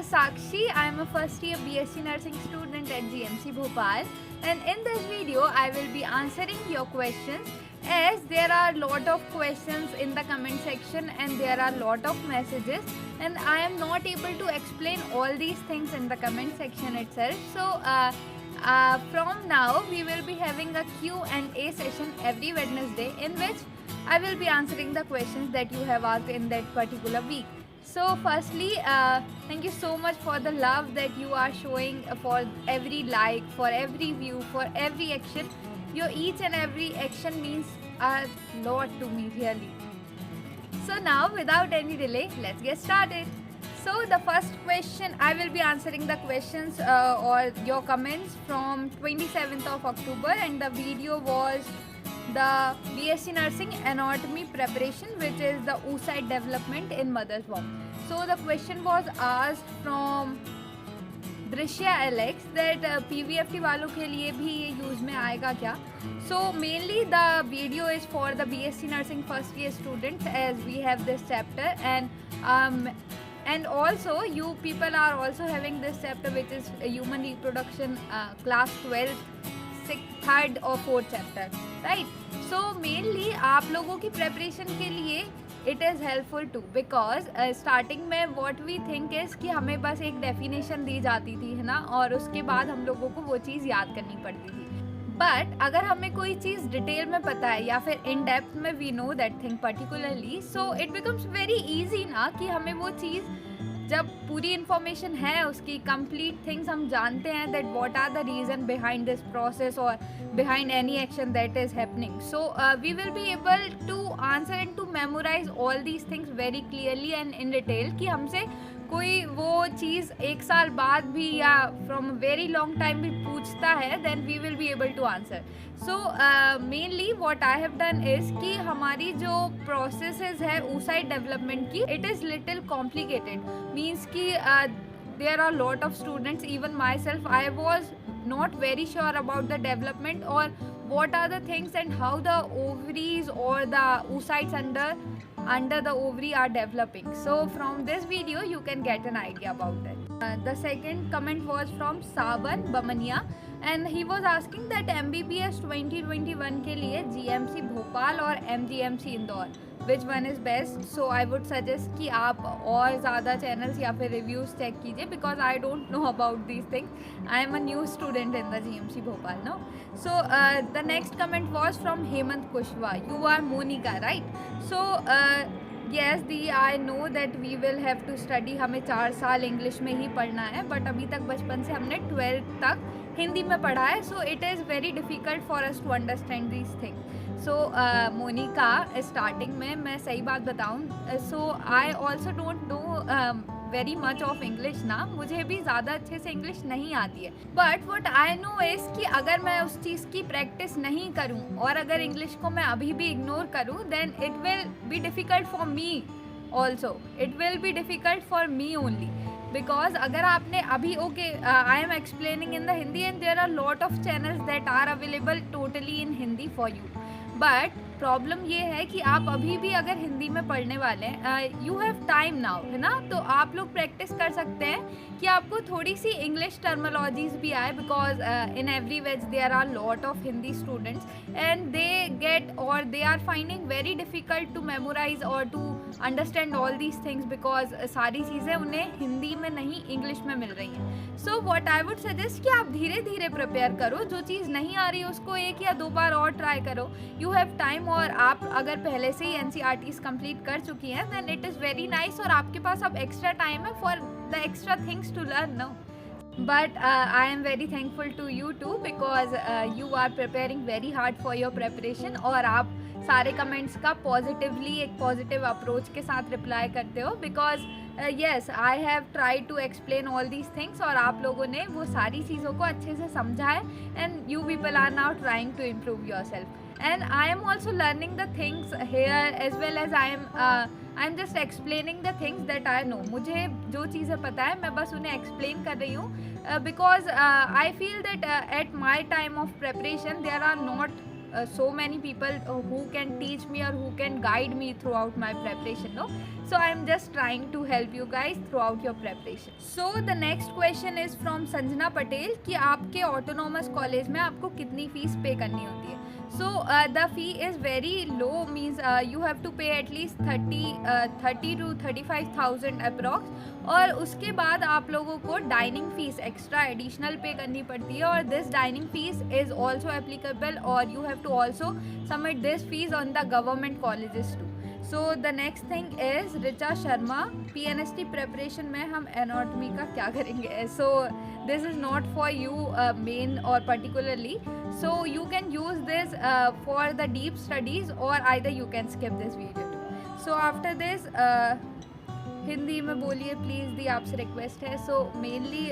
Sakshi. I am a first year BSc Nursing student at GMC Bhopal, and in this video I will be answering your questions, as there are lot of questions in the comment section and there are lot of messages, and I am not able to explain all these things in the comment section itself. So from now we will be having a Q&A session every Wednesday, in which I will be answering the questions that you have asked in that particular week. So firstly, thank you so much for the love that you are showing, for every like, for every view, for every action. Your each and every action means a lot to me, really. So now, without any delay, let's get started. So the first question, I will be answering the questions or your comments from 27th of October, and the video was the BSc Nursing Anatomy Preparation, which is the oocyte development in mother's womb. So the question was asked from Drishya Alex that PVFT वालों के लिए भी ये use में आएगा क्या? So mainly the video is for the BSc Nursing first year students, as we have this chapter, and also you people are also having this chapter, which is human reproduction, class 12, 3rd और 4th chapter, right? So mainly आप लोगों की preparation के लिए it is helpful too, because starting में what we think is कि हमें बस एक definition दी जाती थी, है ना, और उसके बाद हम लोगों को वो चीज़ याद करनी पड़ती थी. बट अगर हमें कोई चीज़ डिटेल में पता है या फिर इन डेप्थ में we know that thing particularly, so it becomes very easy ना, कि हमें वो चीज़ जब पूरी इन्फॉर्मेशन है, उसकी कंप्लीट थिंग्स हम जानते हैं, that what are the reason behind this process और behind any action that is happening. So we will be able to answer and to memorize all these things very clearly and in detail, कि हमसे कोई वो चीज़ एक साल बाद भी या फ्रॉम वेरी लॉन्ग टाइम भी पूछता है, then we will be able to answer. So mainly what I have done is कि हमारी जो प्रोसेसेस है oocyte डेवलपमेंट की, it is little complicated. Means कि there are lot of students, even myself, I was not very sure about the development or what are the things and how the ovaries or the oocytes under the ovary are developing. So from this video you can get an idea about that. The second comment was from Saban Bamania, and he was asking that MBBS 2021 के लिए GMC Bhopal और MGMC Indore, which one is best? So I would suggest कि आप और ज़्यादा channels या फिर reviews check कीजिए, because I don't know about these things. I am a new student in the GMC Bhopal, no? So the next comment was from Hemant Kushwa. You are Monica, right? So yes दी, I know that we will have to study. हमें 4 साल English में ही पढ़ना है, but अभी तक बचपन से हमने 12th तक हिंदी में पढ़ा है. So it is very difficult for us to understand this thing. So Monika, starting में मैं सही बात बताऊँ, so I also don't know very much of English ना, मुझे भी ज़्यादा अच्छे से इंग्लिश नहीं आती है. But what I know is कि अगर मैं उस चीज़ की प्रैक्टिस नहीं करूँ और अगर इंग्लिश को मैं अभी भी इग्नोर करूँ, then it will be difficult for me also. It will be difficult for me only, because अगर आपने अभी okay, I am explaining in the Hindi and there are lot of channels that are available totally in Hindi for you. But problem ये है कि आप अभी भी अगर हिंदी में पढ़ने वाले हैं, यू हैव टाइम नाउ, है ना, तो आप लोग प्रैक्टिस कर सकते हैं कि आपको थोड़ी सी इंग्लिश टर्मिनोलॉजीज भी आए, because in every ways there are lot of Hindi students and they get और they are finding very difficult to memorize और to understand all these things, because सारी चीज़ें उन्हें हिंदी में नहीं इंग्लिश में मिल रही हैं. So what I would suggest कि आप धीरे धीरे प्रिपेयर करो. जो चीज़ नहीं आ रही है उसको 1 या 2 बार और ट्राई करो. यू हैव टाइम, और आप अगर पहले से ही NCERTs कंप्लीट कर चुकी हैं, then it is very nice, और आपके पास अब एक्स्ट्रा टाइम है for the extra things to learn no. But I am very thankful to you too, because you are preparing very hard for your preparation, और आप सारे comments का positively, एक पॉजिटिव अप्रोच के साथ रिप्लाई करते हो, because yes I have try to explain all these things, और आप लोगों ने वो सारी चीज़ों को अच्छे से समझा है, and you people are now trying to improve yourself. And I am also learning the things here, as well as I am just explaining the things that I know. मुझे जो चीज़ें पता है मैं बस उन्हें explain कर रही हूँ, because I feel that at my time of preparation there are not so many people who can teach me or who can guide me throughout my preparation, no? So I'm just trying to help you guys throughout your preparation. So the next question is from Sanjana Patel कि आपके autonomous college में आपको कितनी fees पे करनी होती है? So the fee is very low, means you have to pay at least 30 to 35,000 approx, और उसके बाद आप लोगों को डाइनिंग फीस एक्स्ट्रा एडिशनल पे करनी पड़ती है, और this dining fees is also applicable, और you have to also submit this fees on the government colleges too. So the next thing is Richa Sharma, PNST preparation में हम एनाटॉमी का क्या करेंगे? So this is not for you men और particularly, so you can use this for the deep studies, or either you can skip this video too. So after this Hindi में बोलिए please, दी आपसे request है. So mainly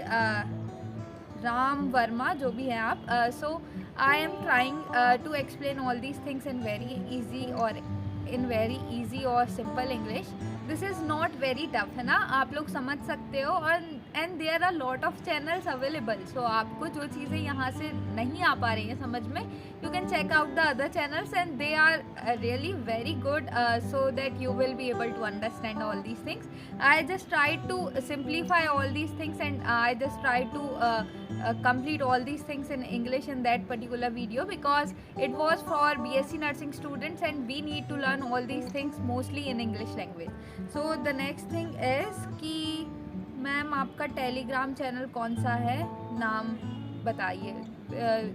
Ram Verma जो भी हैं आप, so I am trying to explain all these things in very easy और simple English. This is not very tough, है ना? आप लोग समझ सकते हो, और and there are lot of channels available. So आपको जो चीज़ें यहाँ से नहीं आ पा रही हैं समझ में, you can check out the other channels and they are really very good, so that you will be able to understand all these things. I just tried to simplify all these things, and I just tried to complete all these things in English in that particular video, because it was for BSc nursing students and we need to learn all these things mostly in English language. So the next thing is कि ma'am आपका Telegram channel कौन सा है, नाम बताइए.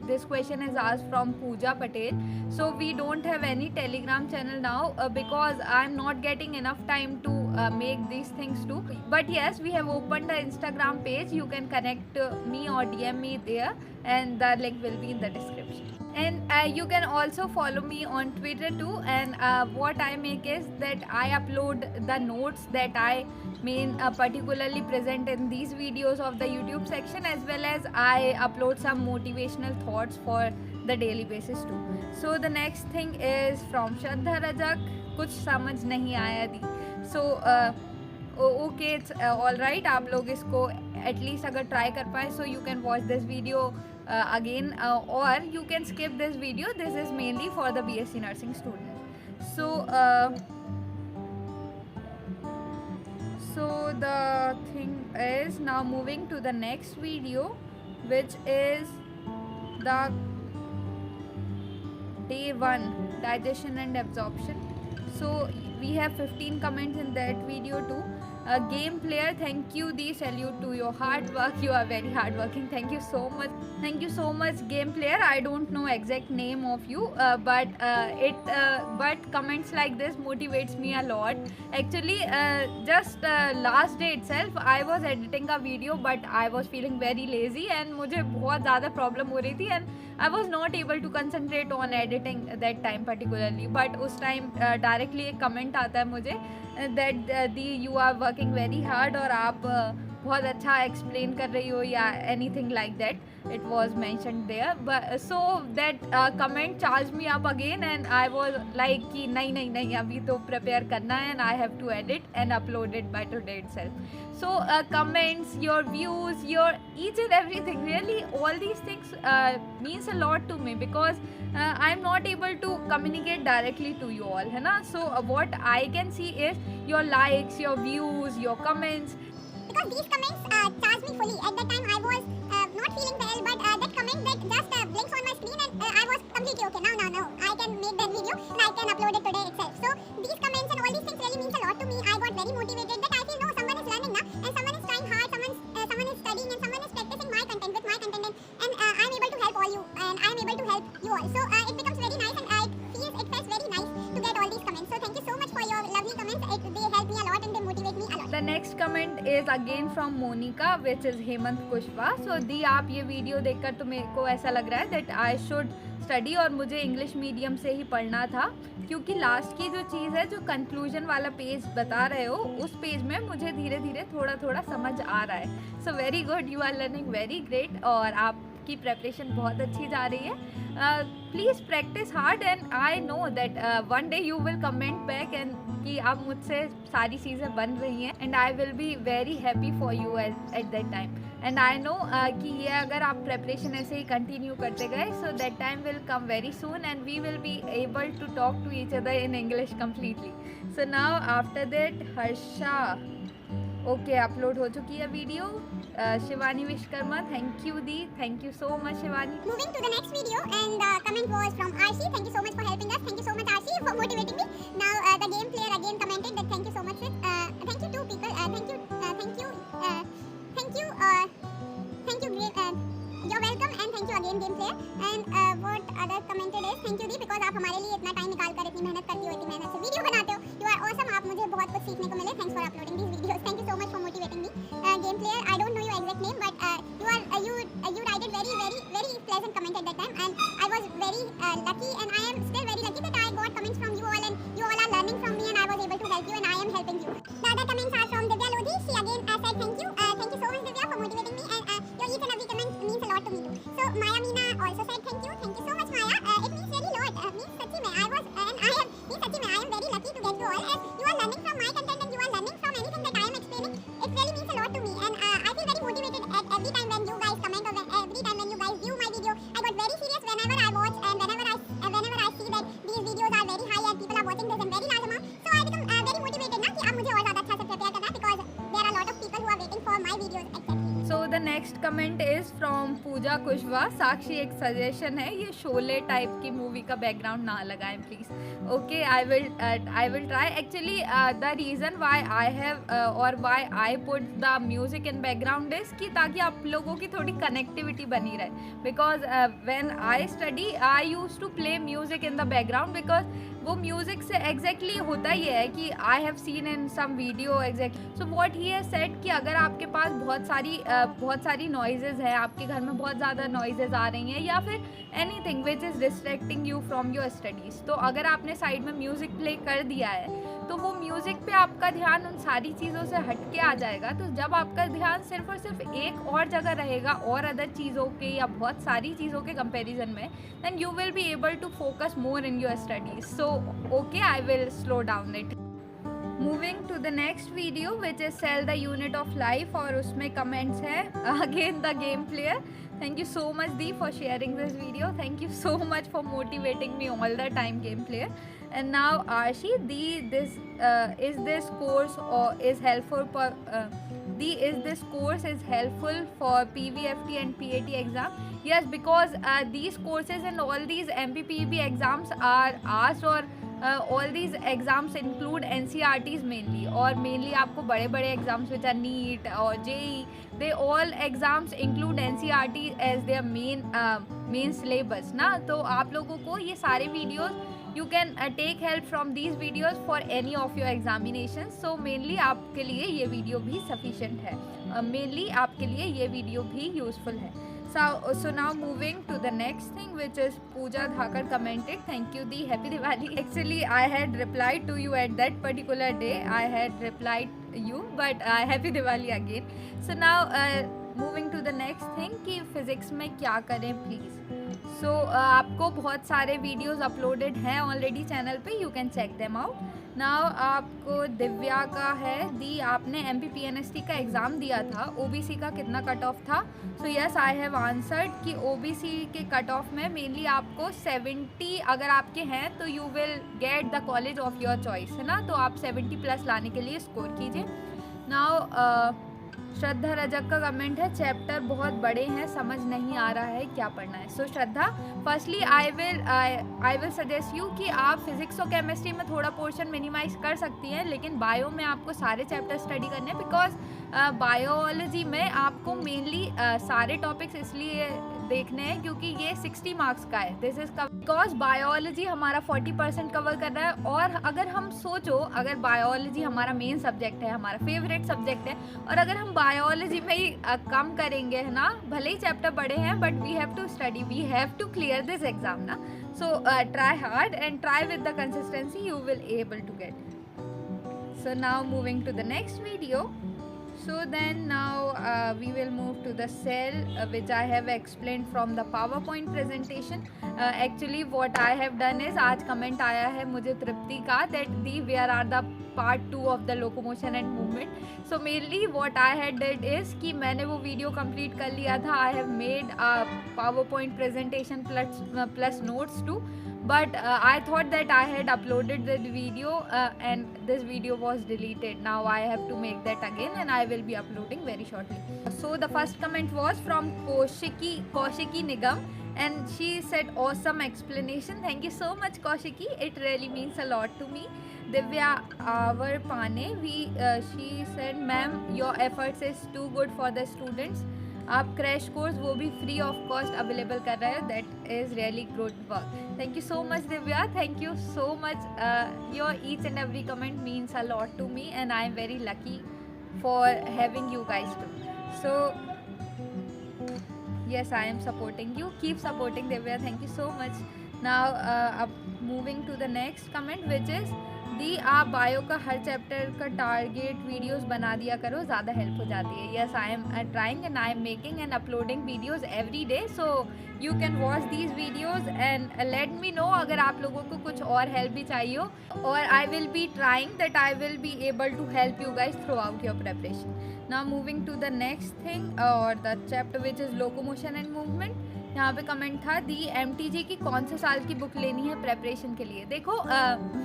This question is asked from Pooja Patel. So we don't have any Telegram channel now because I'm not getting enough time to make these things too. But yes, we have opened the Instagram page. You can connect me or DM me there, and the link will be in the description. And you can also follow me on Twitter too. And what I make is that I upload the notes that I particularly present in these videos of the YouTube section, as well as I upload some motivational thoughts for the daily basis too. So the next thing is from Shraddha Rajak, कुछ समझ नहीं आया दी. So okay, it's all right. आप लोग इसको at least अगर try कर पाए, so you can watch this video again, or you can skip this video. This is mainly for the BSc nursing students. So the thing is now moving to the next video, which is the day 1 digestion and absorption. So we have 15 comments in that video too. Game player, thank you, the salute to your hard work. You are very hardworking. Thank you so much. Thank you so much, game player. I don't know exact name of you, but comments like this motivates me a lot. Actually, just last day itself, I was editing a video, but I was feeling very lazy and मुझे बहुत ज़्यादा problem हो रही थी, and I was not able to concentrate on editing that time particularly. But उस time directly एक comment आता है मुझे that you are working very hard, और आप बहुत अच्छा एक्सप्लेन कर रही हो, या anything like that. It was mentioned there, but so that comment charged me up again, and I was like कि नहीं अभी तो prepare करना है, and I have to edit and upload it by today itself. So comments, your views, your each and everything, really all these things means a lot to me, because I'm not able to communicate directly to you all, है ना? So what I can see is your likes, your views, your comments. Because these comments charged me fully. At that time I was not feeling well, but that comment that just blinks on my screen, and I was completely okay. Now I can make that video and I can upload it today itself. So these comments and all these things really means a lot to me. I got very motivated that I feel no, someone is learning now, and someone is trying hard, someone is studying, and someone is practicing my content with my content, and I'm able to help all you, and I'm able to help you all. So it becomes very nice, and it feels very nice to get all these comments. So thank you so much for your lovely comments. They help me a lot and they motivate me a lot. The next comment is again from Monica, which is Hemant Kushwa. So दी आप ये video देखकर तो मेरे को ऐसा लग रहा है that I should study, और मुझे इंग्लिश मीडियम से ही पढ़ना था, क्योंकि लास्ट की जो चीज़ है, जो कंक्लूजन वाला पेज बता रहे हो, उस पेज में मुझे धीरे धीरे थोड़ा समझ आ रहा है. So very good, you are learning very great, और आप आपकी प्रेपरेशन बहुत अच्छी जा रही है. Please practise hard and I know that one day you will comment back and कि अब मुझसे सारी चीज़ें बन रही हैं and I will be very happy for you at that time. And I know कि ये अगर आप प्रेपरेशन ऐसे ही कंटिन्यू करते गए so that time will come very soon and we will be able to talk to each other in English completely. So now after that Harsha, okay upload हो चुकी है video. Shivani Vishwakarma, thank you दी, thank you so much Shivani. Moving to the next video, and the comment was from Arshi. Thank you so much for helping us. Thank you so much, Arshi, for motivating me. Now, the game player again commented that thank you so much, sis. Thank you two people. Thank you, thank you, thank you, thank you. You're welcome, and thank you again, game player. And what other commented is thank you the, because आप हमारे लिए इतना time निकाल कर इतनी मेहनत करती हो, इतनी मेहनत से वीडियो बनाते हो. You are awesome. आप मुझे बहुत कुछ सीखने को मिले. Thanks for uploading these videos. Thank you so much for motivating me. Game player, I don't know your exact name, but you wrote very pleasant comment at that time, and I was very lucky, and I am still very lucky that I got comments from you all, and you all are learning from me, and I was able to help you, and I am helping you. The other comments are from Divya Lodhi. She again said thank you. Thank you so much, Divya, for motivating me, and your each and every comment means a lot to me too. So Maya Meena also said thank you. Thank you so much, Maya. It means very lot. Means sachi mein I was and I am means sachi mein I am very lucky to get you all, and you are learning from my content, and you are learning from anything that I am explaining. It really means a lot to me, and I feel very motivated at every time when you guys comment, or every time when you guys view my video. I got very serious whenever I watch, and whenever I see that these videos are very high and people are watching this in very large amount. So I become very motivated ना कि अब मुझे और ज़्यादा अच्छा से prepare करना है, because there are a lot of people who are waiting for my videos exactly. So the next comment is from Pooja Kushwa. साक्षी एक सजेशन है, ये शोले टाइप की मूवी का बैकग्राउंड ना लगाएं please. Okay I will try. Actually the reason why I have और why I put the music in background is कि ताकि आप लोगों की थोड़ी कनेक्टिविटी बनी रहे. Because when I study I use to play music in the background, because वो म्यूज़िक से एग्जैक्टली होता ही है कि I have seen in some video exact. So what he has said कि अगर आपके पास बहुत सारी नॉइजेज़ है, आपके घर में बहुत ज़्यादा नॉइजेज़ आ रही हैं, या फिर anything which is distracting you from your studies, तो अगर आपने साइड में म्यूज़िक प्ले कर दिया है तो वो म्यूज़िक पे आपका ध्यान उन सारी चीज़ों से हट के आ जाएगा. तो जब आपका ध्यान सिर्फ और सिर्फ एक और जगह रहेगा और अदर चीज़ों के या बहुत सारी चीज़ों के कंपैरिजन में, then you will be able to focus more in your studies. So okay I will slow down it. Moving to the next video which is cell the unit of life, और उसमें comments है again the game player. Thank you so much Dee for sharing this video. Thank you so much for motivating me all the time, game player. And now Arshi, Dee, is this course or is helpful for Dee, is this course is helpful for PVFT and PAT exam? Yes, because these courses and all these MPPB exams are asked, or all these exams include NCERTs mainly, और mainly आपको बड़े बड़े exams which are NEET और JEE, they all exams include NCERT as their main syllabus ना. तो आप लोगों को ये सारे videos you can take help from these videos for any of your examinations. So mainly आपके लिए ये video भी sufficient है, mainly आपके लिए ये video भी useful है. So now moving to the next thing, which is Pooja Dhakar commented, thank you Dee, happy Diwali. Actually I had replied to you at that particular day, I had replied you, but happy Diwali again. So now moving to the next thing कि physics में क्या करें please. So आपको बहुत सारे videos uploaded हैं already channel पे, you can check them out. Now आपको दिव्या का है, दी आपने MPPNST का एग्ज़ाम दिया था, OBC का कितना कट ऑफ था? सो यस आई हैव आंसर्ड कि OBC के कट ऑफ में मेनली आपको 70 अगर आपके हैं तो you will get the college of your choice, है ना. तो आप 70 प्लस लाने के लिए स्कोर कीजिए. नाउ श्रद्धा रजक का कमेंट है, चैप्टर बहुत बड़े हैं, समझ नहीं आ रहा है क्या पढ़ना है. So Shraddha, firstly I will suggest you कि आप फिजिक्स और केमिस्ट्री में थोड़ा पोर्शन मिनिमाइज कर सकती हैं, लेकिन बायो में आपको सारे चैप्टर स्टडी करने हैं. बिकॉज बायोलॉजी में आपको मेनली सारे टॉपिक्स इसलिए देखने हैं क्योंकि ये 60 मार्क्स का है. दिस इज़ बिकॉज बायोलॉजी हमारा 40% कवर कर रहा है. और अगर हम सोचो, अगर बायोलॉजी हमारा मेन सब्जेक्ट है, हमारा फेवरेट सब्जेक्ट है, और अगर हम बायोलॉजी में ही कम करेंगे, है ना, भले ही चैप्टर बड़े हैं, but we have to study, we have to clear this exam ना. So try hard and try with the consistency, you will able to get. So now moving to the next video. So then now we will move to the cell which I have explained from the PowerPoint presentation. Actually what I have done is, आज comment आया है मुझे तृप्ति का that the where are the part 2 of the locomotion and movement. So mainly what I had did is कि मैंने वो video complete कर लिया था. I have made a PowerPoint presentation plus notes too. But I thought that I had uploaded that video and this video was deleted. Now I have to make that again and I will be uploading very shortly. So the first comment was from Kaushiki Nigam, and she said awesome explanation. Thank you so much Kaushiki, it really means a lot to me. Divya Avar Pane, she said ma'am your efforts is too good for the students. आप crash course वो भी free of cost available कर रहे हो, that is really good work. Thank you so much Divya, thank you so much. Your each and every comment means a lot to me and I am very lucky for having you guys too. So yes, I am supporting you, keep supporting Divya, thank you so much. Now moving to the next comment which is दी आप bio का हर chapter का target videos बना दिया करो, ज़्यादा help हो जाती है. Yes, I am trying and I am making and uploading videos every day, so you can watch these videos and let me know अगर आप लोगों को कुछ और हेल्प भी चाहिए हो, और I will be trying that I will be able to help you guys through out your preparation. Now moving to the next thing और the chapter which is locomotion and movement. यहाँ पे comment था दी MTG की कौन से साल की book लेनी है प्रेपरेशन के लिए. देखो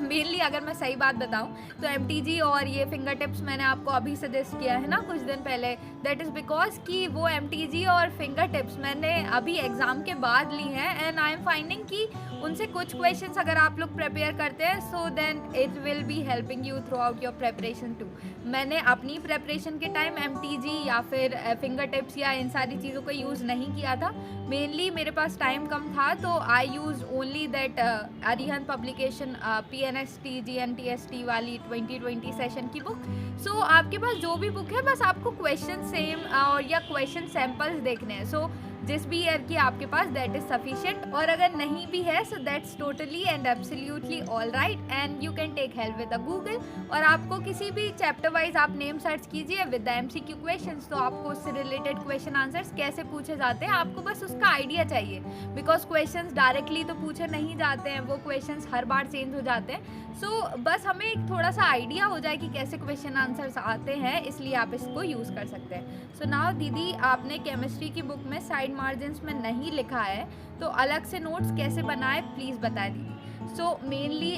मेनली अगर मैं सही बात बताऊँ तो MTG और ये फिंगर टिप्स मैंने आपको अभी सजेस्ट किया है ना कुछ दिन पहले, दैट इज़ बिकॉज कि वो MTG और फिंगर टिप्स मैंने अभी एग्ज़ाम के बाद ली हैं एंड आई एम फाइंडिंग कि उनसे कुछ क्वेश्चंस अगर आप लोग प्रिपेयर करते हैं so then it will be helping you through out your preparation too. मैंने अपनी प्रेपरेशन के टाइम MTG या फिर फिंगर टिप्स या इन सारी चीज़ों का यूज़ नहीं किया था. मेनली मेरे पास टाइम कम था तो I use only that Arihant publication PNST GNTST वाली 2020 सेशन की बुक. सो आपके पास जो भी बुक है बस आपको क्वेश्चन सेम और या क्वेश्चन सैम्पल्स देखने हैं. सो जिस भी ईयर की आपके पास दैट इज़ सफिशिएंट, और अगर नहीं भी है so that's totally and absolutely all right and you can take help with the Google. और आपको किसी भी चैप्टर वाइज आप नेम सर्च कीजिए विद द MCQ क्वेश्चंस, तो आपको उससे रिलेटेड क्वेश्चन आंसर्स कैसे पूछे जाते हैं आपको बस उसका आइडिया चाहिए, बिकॉज क्वेश्चंस डायरेक्टली तो पूछे नहीं जाते हैं, वो क्वेश्चंस हर बार चेंज हो जाते हैं. सो बस हमें एक थोड़ा सा आइडिया हो जाए कि कैसे क्वेश्चन आंसर्स आते हैं, इसलिए आप इसको यूज़ कर सकते हैं. सो नाउ दीदी आपने केमिस्ट्री की बुक में साइड मार्जिन्स में नहीं लिखा है तो अलग से नोट्स कैसे बनाए प्लीज़ बता दीजिए. So mainly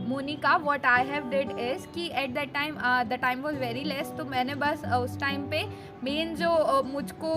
Monika what I have did is कि at that time the time was very less, तो मैंने बस उस टाइम पे मेन जो मुझको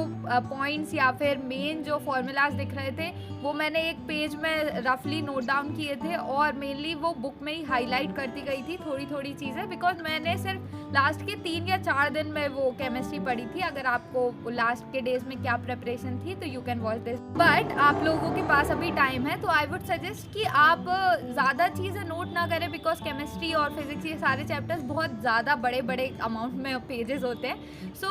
पॉइंट्स या फिर मेन जो फॉर्मूलाज दिख रहे थे वो मैंने एक पेज में रफली नोट डाउन किए थे और मेनली वो बुक में ही हाईलाइट करती गई थी थोड़ी थोड़ी चीज़ें, बिकॉज मैंने सिर्फ लास्ट के 3 या 4 दिन में वो केमिस्ट्री पढ़ी थी. अगर आपको लास्ट के डेज में क्या प्रिपरेशन थी तो you can watch this, but आप लोगों के पास अभी टाइम है तो आई वुड सजेस्ट कि आप ज़्यादा चीज़ें नोट ना करें, बिकॉज केमिस्ट्री और फिजिक्स ये सारे चैप्टर्स बहुत ज़्यादा बड़े बड़े अमाउंट में पेजेस होते हैं. So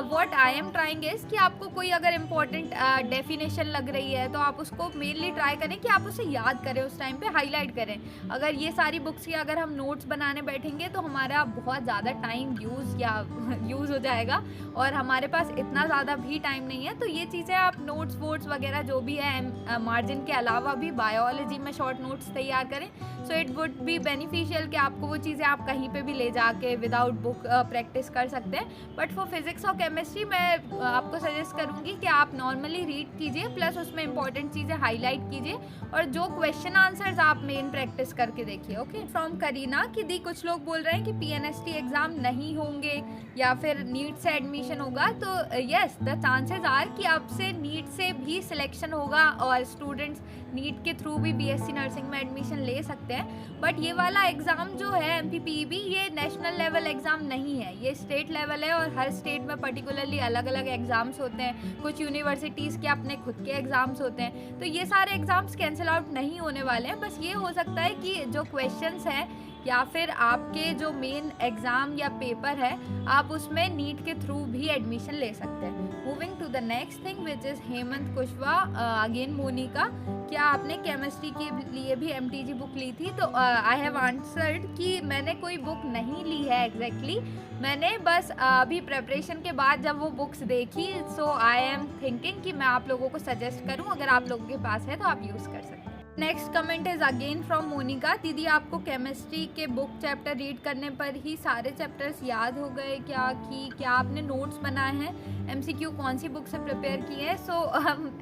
what I am trying is कि आपको कोई अगर इम्पोर्टेंट डेफिनेशन लग रही है तो आप उसको मेनली ट्राई करें कि आप उसे याद करें, उस टाइम पे हाईलाइट करें. अगर ये सारी बुक्स की अगर हम नोट्स बनाने बैठेंगे तो हमारा बहुत ज़्यादा टाइम यूज़ हो जाएगा और हमारे पास इतना ज़्यादा भी टाइम नहीं है. तो ये चीज़ें आप नोट्स वोट्स वगैरह जो भी है मार्जिन के अलावा भी बायोलॉजी में शॉर्ट नोट्स तैयार करें. So it would be beneficial कि आपको वो चीज़ें आप कहीं पे भी ले जाके विदाउट बुक प्रैक्टिस कर सकते हैं. बट फॉर फिजिक्स और केमिस्ट्री मैं आपको सजेस्ट करूँगी कि आप नॉर्मली रीड कीजिए प्लस उसमें इंपॉर्टेंट चीज़ें हाईलाइट कीजिए और जो क्वेश्चन आंसर्स आप मेन प्रैक्टिस करके देखिए. ओके, फ्रॉम करीना कि दी कुछ लोग बोल रहे हैं कि PNST एग्ज़ाम नहीं होंगे या फिर नीट से एडमिशन होगा, तो यस द चांसेस आर कि अब से नीट से भी सिलेक्शन होगा और स्टूडेंट्स नीट के थ्रू भी BSc नर्सिंग में एडमिशन ले सकते हैं. बट ये वाला एग्ज़ाम जो है MPPEB ये नेशनल लेवल एग्ज़ाम नहीं है, ये स्टेट लेवल है और हर स्टेट में पर्टिकुलरली अलग अलग एग्ज़ाम्स होते हैं. कुछ यूनिवर्सिटीज़ के अपने खुद के एग्ज़ाम्स होते हैं, तो ये सारे एग्ज़ाम्स कैंसिल आउट नहीं होने वाले हैं. बस ये हो सकता है कि जो क्वेश्चंस हैं या फिर आपके जो मेन एग्ज़ाम या पेपर है आप उसमें नीट के थ्रू भी एडमिशन ले सकते हैं। Moving to the next thing which is Hemant Kushwaha, again Monica, क्या आपने केमिस्ट्री के लिए भी MTG बुक ली थी? तो आई हैव आंसर्ड कि मैंने कोई बुक नहीं ली है एग्जैक्टली, मैंने बस अभी प्रेपरेशन के बाद जब वो बुक्स देखी, सो आई एम थिंकिंग कि मैं आप लोगों को सजेस्ट करूं, अगर आप लोगों के पास है तो आप यूज़ कर सकते हैं। Next comment is again from Monica, दीदी आपको केमिस्ट्री के बुक चैप्टर रीड करने पर ही सारे चैप्टर्स याद हो गए क्या, कि क्या आपने नोट्स बनाए हैं, MCQ कौन सी बुक से प्रिपेयर किए हैं? So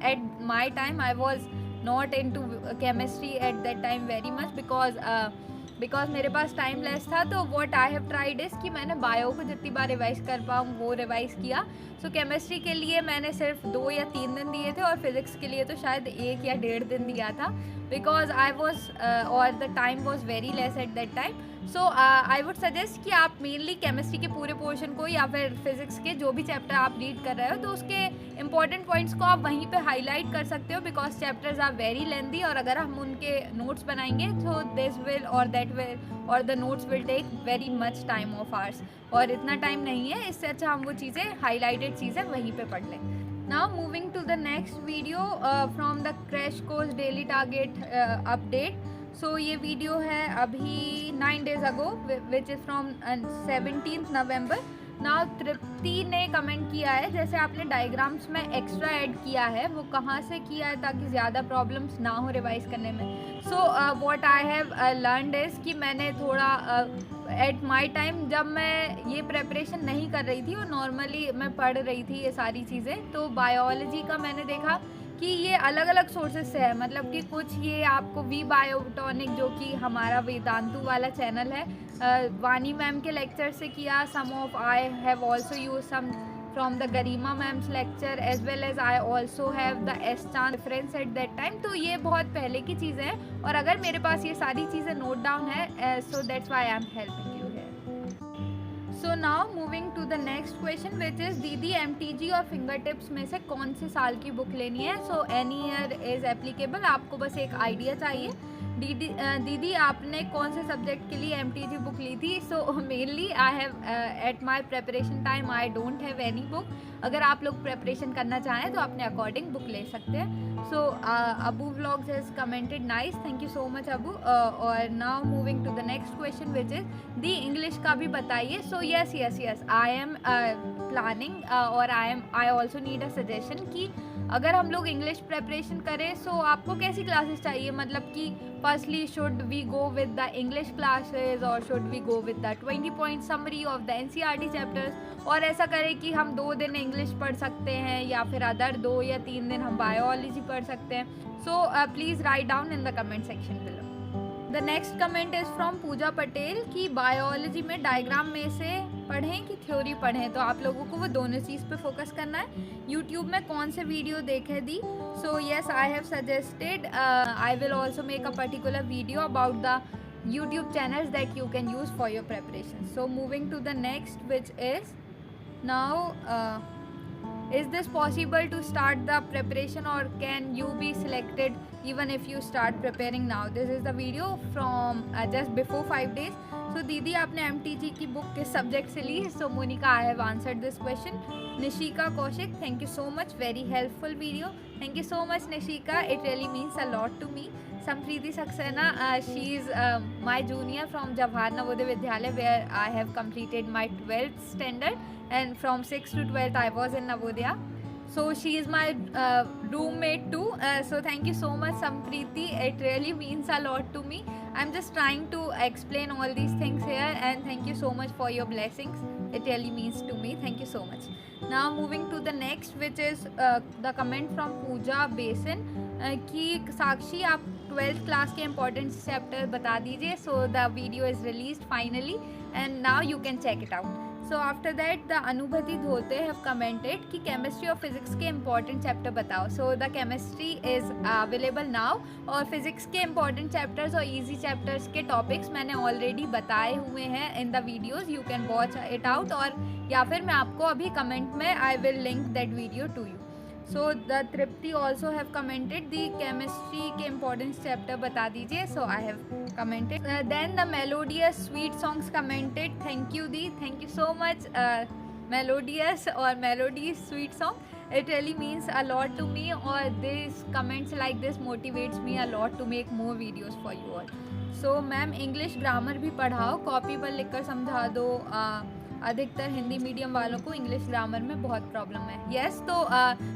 at my time I was not into chemistry at that time very much because मेरे पास टाइम लेस था। तो what I have tried is कि मैंने बायो को जितनी बार रिवाइज कर पाऊँ वो रिवाइज किया। सो केमिस्ट्री के लिए मैंने सिर्फ 2 या 3 दिन दिए थे और फिज़िक्स के लिए तो शायद 1 या 1.5 दिन दिया था, बिकॉज आई वॉज और the time was very less at that time. So I would suggest कि आप मेनली केमिस्ट्री के पूरे पोर्शन को या फिर फिज़िक्स के जो भी चैप्टर आप रीड कर रहे हो तो उसके इंपॉर्टेंट पॉइंट्स को आप वहीं पे हाईलाइट कर सकते हो, because chapters are very lengthy और अगर हम उनके नोट्स बनाएंगे तो दिस विल और दैट विल और the notes will take very much time of hours, और इतना टाइम नहीं है, इससे अच्छा हम वो चीज़ें हाईलाइटेड चीज़ें वहीं पे पढ़ लें। Now moving to the next video from the crash course daily target update. So ये वीडियो है अभी 9 days ago which is from 17th November। Now Tripti ने कमेंट किया है जैसे आपने डायग्राम्स में एक्स्ट्रा ऐड किया है वो कहाँ से किया है ताकि ज़्यादा प्रॉब्लम्स ना हो रिवाइज करने में। So what I have learned is कि मैंने थोड़ा एट माई टाइम जब मैं ये प्रेपरेशन नहीं कर रही थी और नॉर्मली मैं पढ़ रही थी ये सारी चीज़ें, तो बायोलॉजी का मैंने देखा कि ये अलग अलग सोर्सेज से है, मतलब कि कुछ ये आपको वी बायोटॉनिक जो कि हमारा वेदांतु वाला चैनल है, वानी मैम के लेक्चर से किया, some of I have also use some from the Garima ma'am's lecture as well as I also have the S Chand reference at that time. तो ये बहुत पहले की चीज़ें हैं और अगर मेरे पास ये सारी चीज़ें नोट डाउन है so that's why I am helping you here. So now moving to the next question which is दीदी MTG और फिंगर टिप्स में से कौन से साल की बुक लेनी है? So any year is applicable, आपको बस एक आइडिया चाहिए। दीदी आपने कौन से सब्जेक्ट के लिए MTG बुक ली थी? So mainly I have at my preparation time I don't have any book. अगर आप लोग प्रेपरेशन करना चाहें तो अपने अकॉर्डिंग बुक ले सकते हैं। So Abu vlogs has commented nice, thank you so much Abu. और now moving to the next question which is दी इंग्लिश का भी बताइए। So yes I am planning और I also need a suggestion कि अगर हम लोग इंग्लिश प्रेपरेशन करें सो आपको कैसी क्लासेस चाहिए, मतलब कि firstly should we go with the English classes और should we go with the 20 point summary of the NCERT chapters, और ऐसा करें कि हम 2 दिन इंग्लिश पढ़ सकते हैं या फिर अदर 2 या 3 दिन हम बायोलॉजी पढ़ सकते हैं। So please write down in the comment section below. The next comment is from Pooja Patel कि बायोलॉजी में डायग्राम में से पढ़ें कि थ्योरी पढ़ें, तो आप लोगों को वो दोनों चीज़ पे फोकस करना है। यूट्यूब में कौन से वीडियो देखे दी? So yes I have suggested I will also make a particular video about the YouTube channels that you can use for your preparation. So moving to the next which is now is this possible to start the preparation or can you be selected even if you start preparing now? This is the video from just before 5 days. So दीदी आपने MTG की book किस subject से ली? So Monica, I have answered this question. Nishika Kaushik, thank you so much, very helpful video. Thank you so much Nishika, it really means a lot to me. Sampriti Saxena, she is my junior from Jawahar Navodaya Vidyalaya where I have completed my 12th standard and from 6th to 12th I was in Navodaya. So she is my roommate too. So thank you so much Sampriti, it really means a lot to me. I'm just trying to explain all these things here and thank you so much for your blessings. It really means to me. Thank you so much. Now moving to the next which is the comment from Pooja Basin कि साक्षी आप 12th class के important chapter बता दीजिए. So the video is release finally and now you can check it out. So after that the Anubhuti Dhote have commented कि chemistry और physics के important chapter बताओ. So the chemistry is available now और physics के important chapters और easy chapters के topics मैंने already बताए हुए हैं in the videos. You can watch it out और या फिर मैं आपको अभी कमेंट में आई will link that video to you. So the Tripti also have commented दी केमिस्ट्री के इम्पोर्टेंस चैप्टर बता दीजिए. So I have commented. Then the melodious sweet songs commented. Thank you दी, thank you so much. Melodious और melody sweet song, it really means a lot to me, or these comments like this motivates me a lot to make more videos for you all. So ma'am English grammar भी पढ़ाओ, copy पर लिखकर समझा दो. अधिकतर Hindi medium वालों को English grammar में बहुत प्रॉब्लम है. येस, तो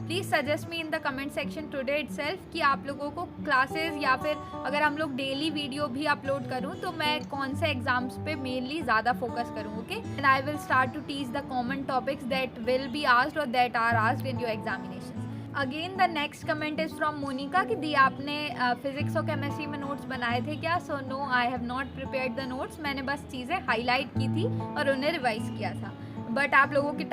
please suggest me in the comment section today itself कि आप लोगों को क्लासेस या फिर अगर हम लोग डेली वीडियो भी अपलोड करूं तो मैं कौन से एग्जाम्स पे मेनली ज़्यादा फोकस करूं. Okay, and I will start to teach the common topics that will be asked और that are asked in your examination. Again the next comment is from Monika कि दी आपने फिजिक्स और केमिस्ट्री में notes बनाए थे क्या. So no, I have not prepared the notes. मैंने बस चीज़ें हाईलाइट की थी और उन्हें रिवाइज किया था. बट आप लोगों के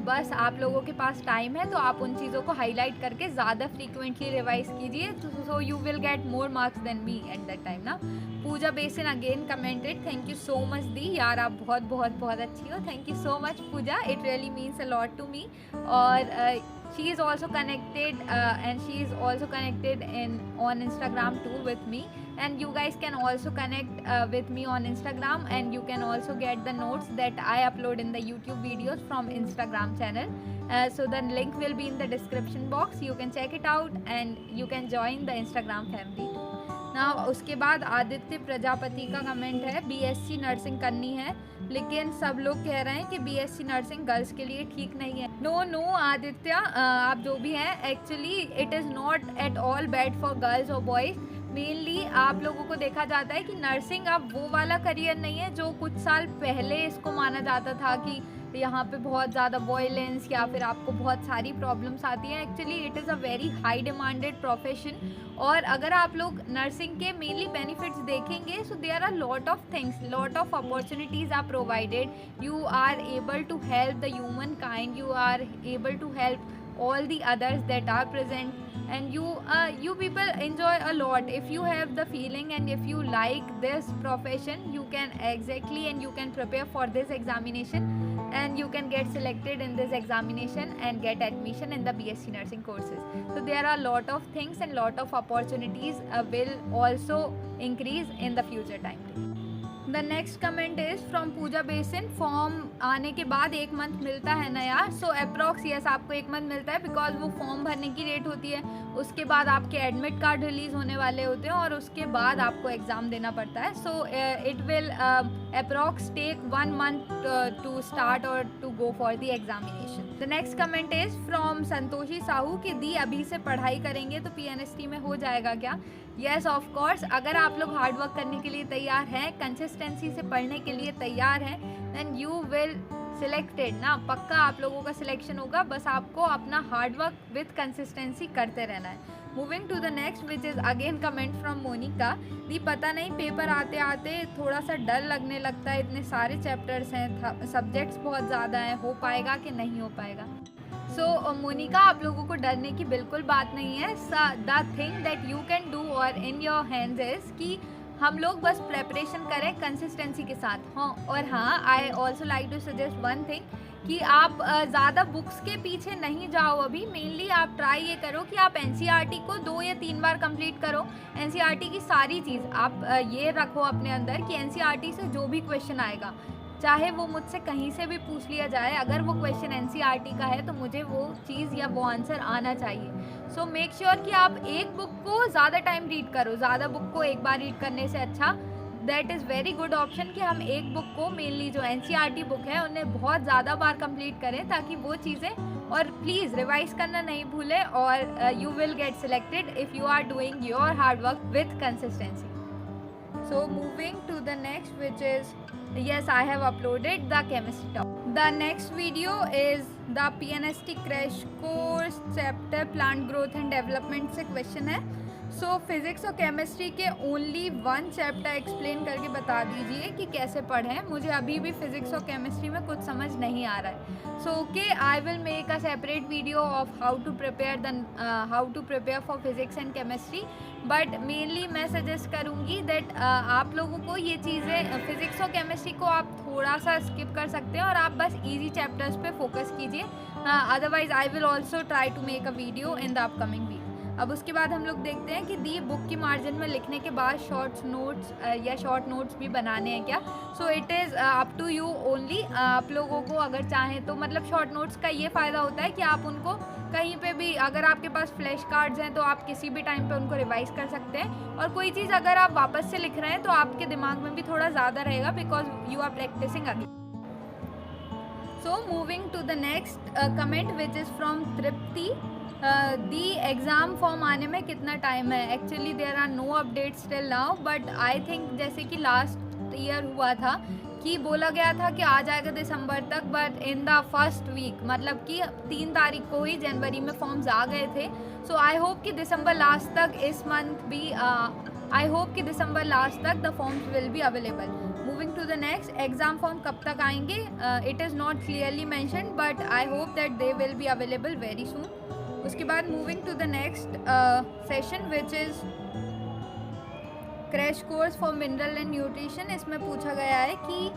बस आप लोगों के पास टाइम है तो आप उन चीज़ों को हाईलाइट करके ज़्यादा फ्रीक्वेंटली रिवाइज कीजिए, so you will get more marks then me at that time ना. पूजा बेसिन again commented. Thank you so much दी, यार आप बहुत बहुत बहुत अच्छी हो. Thank you so much Pooja, it really means a lot to me. और she is also connected and she is also connected on Instagram too with me, and you guys can also connect with me on Instagram, and you can also get the notes that I upload in the YouTube videos from Instagram channel. So the link will be in the description box. You can check it out and you can join the Instagram family too. ना उसके बाद आदित्य प्रजापति का comment है, BSc nursing करनी है लेकिन सब लोग कह रहे हैं कि बीएससी नर्सिंग गर्ल्स के लिए ठीक नहीं है. नो आदित्य, आप जो भी हैं, actually it is not at all bad for girls और बॉयज़. मेनली आप लोगों को देखा जाता है कि नर्सिंग अब वो वाला करियर नहीं है जो कुछ साल पहले इसको माना जाता था कि यहाँ पे बहुत ज़्यादा वॉयलेंस या फिर आपको बहुत सारी प्रॉब्लम्स आती हैं. Actually it is a very high demanded profession, और अगर आप लोग नर्सिंग के मेनली बेनिफिट्स देखेंगे, so there are lot of things, lot of opportunities are provided. You are able to help the human kind, you are able to help all the others that are present, and you people enjoy a lot. If you have the feeling and if you like this profession, you can exactly and you can prepare for this examination and you can get selected in this examination and get admission in the BSc nursing courses. So there are a lot of things and lot of opportunities will also increase in the future time. The next comment is from Pooja बेसिन. Form आने के बाद 1 month मिलता है ना यार. सो approx yes, आपको 1 month मिलता है बिकॉज वो फॉर्म भरने की डेट होती है, उसके बाद आपके एडमिट कार्ड रिलीज़ होने वाले होते हैं और उसके बाद आपको एग्ज़ाम देना पड़ता है. So it will approx take 1 month to start और to go for the examination. The next comment is from Santoshi Sahu कि दी अभी से पढ़ाई करेंगे तो PNST में हो जाएगा क्या. येस ऑफ कोर्स, अगर आप लोग हार्ड वर्क करने के लिए तैयार हैं, कंसिस्टेंसी से पढ़ने के लिए तैयार हैं, देन यू विल सिलेक्टेड ना. पक्का आप लोगों का सिलेक्शन होगा, बस आपको अपना हार्ड वर्क विथ कंसिस्टेंसी करते रहना है. Moving to the next which is again comment from Monika. दी पता नहीं पेपर आते आते थोड़ा सा डर लगने लगता है, इतने सारे चैप्टर्स हैं, सब्जेक्ट्स बहुत ज़्यादा हैं, हो पाएगा कि नहीं हो पाएगा. सो मोनिका, आप लोगों को डरने की बिल्कुल बात नहीं है. The thing that you can do और इन योर हैंड्स इज़ कि हम लोग बस प्रेपरेशन करें कंसिस्टेंसी के साथ. हाँ, और हाँ, I also like to suggest one thing कि आप ज़्यादा बुक्स के पीछे नहीं जाओ. अभी मेनली आप ट्राई ये करो कि आप NCERT को 2 या 3 बार कंप्लीट करो. NCERT की सारी चीज़ आप ये रखो अपने अंदर कि NCERT से जो भी क्वेश्चन आएगा, चाहे वो मुझसे कहीं से भी पूछ लिया जाए, अगर वो क्वेश्चन NCERT का है तो मुझे वो चीज़ या वो आंसर आना चाहिए. सो मेक श्योर कि आप एक बुक को ज़्यादा टाइम रीड करो. ज़्यादा बुक को एक बार रीड करने से अच्छा that is very good option कि हम एक बुक को, मेनली जो NCERT बुक है, उन्हें बहुत ज़्यादा बार कंप्लीट करें ताकि वो चीज़ें, और प्लीज़ रिवाइज करना नहीं भूलें, और you will get selected if you are doing your hard work with consistency. So moving to the next, which is, yes, I have uploaded the chemistry topic. The next video is the PNST crash course chapter plant growth and development से question है. सो physics और chemistry के only one chapter explain करके बता दीजिए कि कैसे पढ़ें, मुझे अभी भी फिज़िक्स और केमिस्ट्री में कुछ समझ नहीं आ रहा है। So okay, I will make a separate video of how to prepare for physics and chemistry, but mainly मैं सजेस्ट करूँगी दैट आप लोगों को ये चीज़ें फिज़िक्स और केमिस्ट्री को आप थोड़ा सा स्किप कर सकते हैं और आप बस ईजी चैप्टर्स पे फोकस कीजिए। Otherwise I will also try to make a video in the upcoming week. अब उसके बाद हम लोग देखते हैं कि दी बुक की मार्जिन में लिखने के बाद शॉर्ट नोट्स भी बनाने हैं क्या। So it is up to you only. आप लोगों को अगर चाहें तो मतलब शॉर्ट नोट्स का ये फ़ायदा होता है कि आप उनको कहीं पे भी, अगर आपके पास फ्लैश कार्ड्स हैं तो आप किसी भी टाइम पे उनको रिवाइज कर सकते हैं, और कोई चीज़ अगर आप वापस से लिख रहे हैं तो आपके दिमाग में भी थोड़ा ज़्यादा रहेगा because you are practising again. So moving to the next comment which is from Tripti, the exam form आने में कितना टाइम है। Actually there are no updates till now, but I think जैसे कि लास्ट ईयर हुआ था कि बोला गया था कि आ जाएगा दिसंबर तक, but in the first week मतलब कि 3 तारीख को ही जनवरी में फॉर्म्स आ गए थे। सो आई होप कि दिसंबर लास्ट तक इस मंथ भी आई होप कि दिसंबर लास्ट तक the forms will be available. Moving to the next, exam form कब तक आएंगे, it is not clearly mentioned but I hope that they will be available very soon. उसके बाद moving to the next session which is crash course for mineral and nutrition. इसमें पूछा गया है कि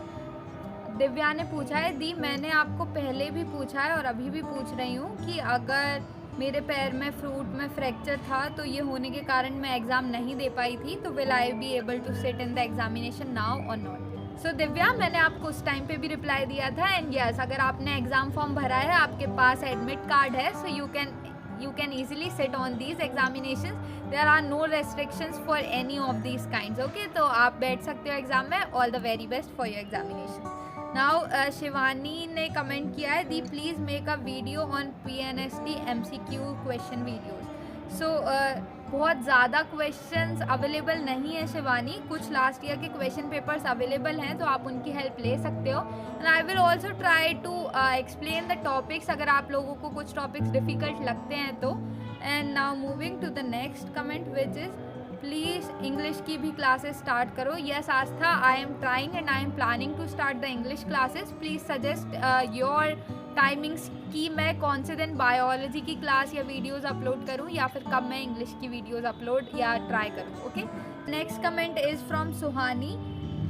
दिव्या ने पूछा है, दी मैंने आपको पहले भी पूछा है और अभी भी पूछ रही हूँ कि अगर मेरे पैर में फ्रूट में फ्रैक्चर था तो ये होने के कारण मैं एग्ज़ाम नहीं दे पाई थी, तो will I be able to sit in the examination now और नॉट। सो दिव्या, मैंने आपको उस टाइम पे भी रिप्लाई दिया था, एंड यस अगर आपने एग्ज़ाम फॉर्म भरा है, आपके पास एडमिट कार्ड है, सो you can easily sit on these examinations. There are no restrictions for any of these kinds. Okay, तो आप बैठ सकते हो एग्ज़ाम में। All the very best for your examination. Now Shivani ने कमेंट किया है, दी please make a video on PNST MCQ question videos. So बहुत ज़्यादा क्वेश्चंस अवेलेबल नहीं है शिवानी, कुछ लास्ट ईयर के क्वेश्चन पेपर्स अवेलेबल हैं तो आप उनकी हेल्प ले सकते हो, and I will also try to explain the topics अगर आप लोगों को कुछ टॉपिक्स डिफ़िकल्ट लगते हैं तो। And now moving to the next comment which is, please English की भी क्लासेस स्टार्ट करो। Yes Aastha, I am trying and I am planning to start the English classes. Please suggest your timings कि मैं कौन से दिन बायोलॉजी की class या वीडियोस अपलोड करूं, या फिर कब मैं इंग्लिश की वीडियोस अपलोड या ट्राई करूं। Okay, next comment is from Suhani,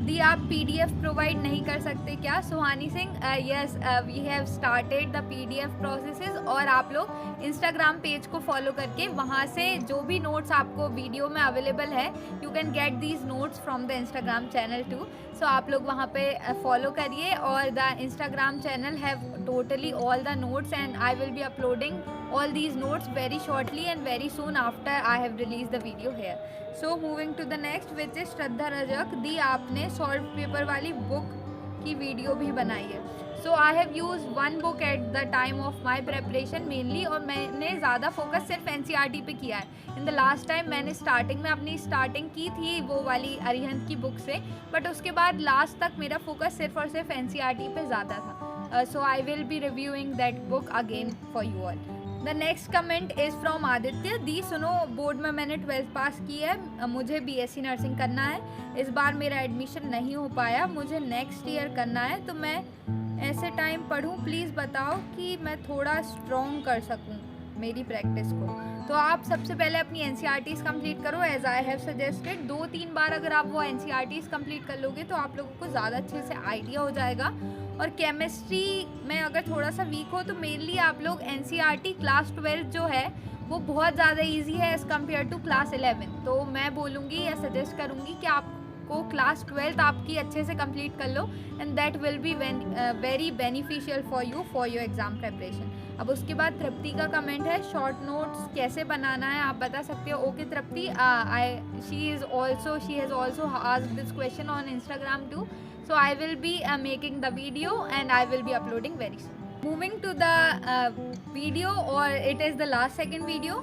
दी आप PDF प्रोवाइड नहीं कर सकते क्या। Suhani Singh, yes we have started the PDF processes, और आप लोग इंस्टाग्राम पेज को फॉलो करके वहाँ से जो भी नोट्स आपको वीडियो में अवेलेबल है, you can get these notes from the Instagram channel too. So आप लोग वहाँ पे फॉलो करिए, और the Instagram channel have totally all the notes, and I will be uploading all these notes very shortly and very soon after I have released the video here. So moving to the next which is Shraddha Rajak, दी आपने solve paper वाली book की video भी बनाई है। So I have use one book at the time of my preparation mainly, और मैंने ज़्यादा फोकस सिर्फ NCERT पे किया है। इन द लास्ट टाइम मैंने स्टार्टिंग में अपनी स्टार्टिंग की थी वो वाली अरिहंत की बुक से, बट उसके बाद लास्ट तक मेरा फोकस सिर्फ और सिर्फ NCERT पे ज़्यादा था। So I will be reviewing that book again for you all. The next comment is from Aditya, दी सुनो बोर्ड में मैंने 12th पास की है, मुझे BSc नर्सिंग करना है, इस बार मेरा एडमिशन नहीं हो पाया, मुझे नेक्स्ट ईयर करना है, तो मैं ऐसे टाइम पढूं, प्लीज़ बताओ कि मैं थोड़ा स्ट्रॉन्ग कर सकूं मेरी प्रैक्टिस को। तो आप सबसे पहले अपनी NCERTs कंप्लीट करो, एज आई हैव सजेस्टेड। 2-3 बार अगर आप वो NCERTs कंप्लीट कर लोगे तो आप लोगों को ज़्यादा अच्छे से आइडिया हो जाएगा। और केमिस्ट्री में अगर थोड़ा सा वीक हो तो मेनली आप लोग NCERT क्लास 12 जो है वो बहुत ज़्यादा इजी है एज़ कम्पेयर टू क्लास 11। तो मैं बोलूँगी या सजेस्ट करूँगी कि आपको क्लास 12 आपकी अच्छे से कंप्लीट कर लो, and that will be very beneficial for you for your exam preparation. अब उसके बाद तृप्ति का कमेंट है, शॉर्ट नोट्स कैसे बनाना है आप बता सकते हो। Okay Tripti, she has also asked this question on Instagram too. So I will be making the video and I will be uploading very soon. Moving to the video, or it is the last second video,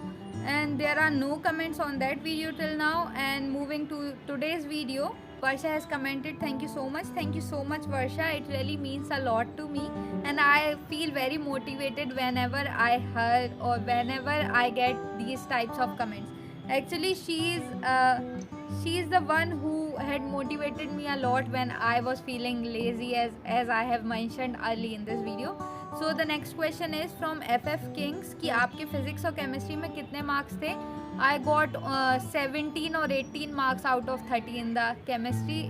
and there are no comments on that video till now. And moving to today's video, Varsha has commented, thank you so much Varsha, it really means a lot to me, and I feel very motivated whenever I heard or whenever I get these types of comments. Actually, she's the one who had motivated me a lot when I was feeling lazy, as I have mentioned early in this video. So the next question is from FF Kings कि आपके physics और chemistry में कितने marks थे? I got 17 or 18 marks out of 30 in the chemistry.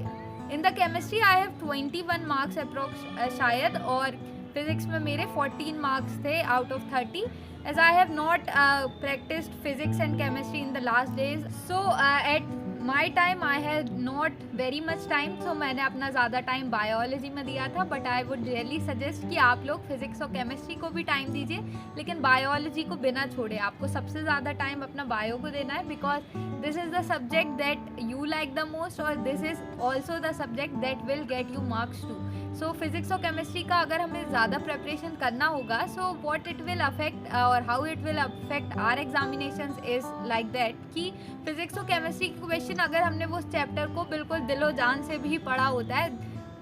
In the chemistry I have 21 marks approx शायद, और physics में मेरे 14 मार्क्स थे out of 30, as I have not practiced physics and chemistry in the last days. So at my time I had not very much time, so मैंने अपना ज़्यादा time biology में दिया था. But I would really suggest कि आप लोग physics और केमिस्ट्री को भी टाइम दीजिए, लेकिन बायोलॉजी को बिना छोड़े. आपको सबसे ज़्यादा टाइम अपना बायो को देना है, because this is the subject that you like the most, और this is also the subject that will get you marks too. So physics और केमिस्ट्री का अगर हमें ज़्यादा प्रिपरेशन करना होगा, so what it will affect और how it will affect our examinations is like that कि फिजिक्स और केमिस्ट्री की क्वेश्चन अगर हमने वो चैप्टर को बिल्कुल दिलो जान से भी पढ़ा होता है,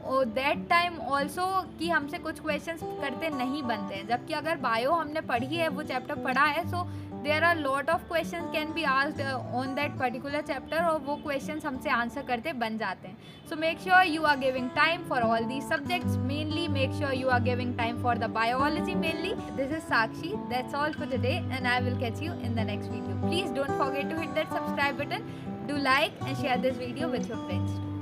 और दैट टाइम ऑल्सो कि हमसे कुछ क्वेश्चंस करते नहीं बनते हैं. जबकि अगर बायो हमने पढ़ी है, वो चैप्टर पढ़ा है, so there are lot of questions can be asked on that particular chapter, और वो क्वेश्चंस हमसे आंसर करते बन जाते हैं. So make sure you are giving time for all these subjects. Mainly make sure you are giving time for the biology mainly. This is Sakshi. That's all for today, and I will catch you in the next video. Please don't forget to hit that subscribe button. Do like and share this video with your friends.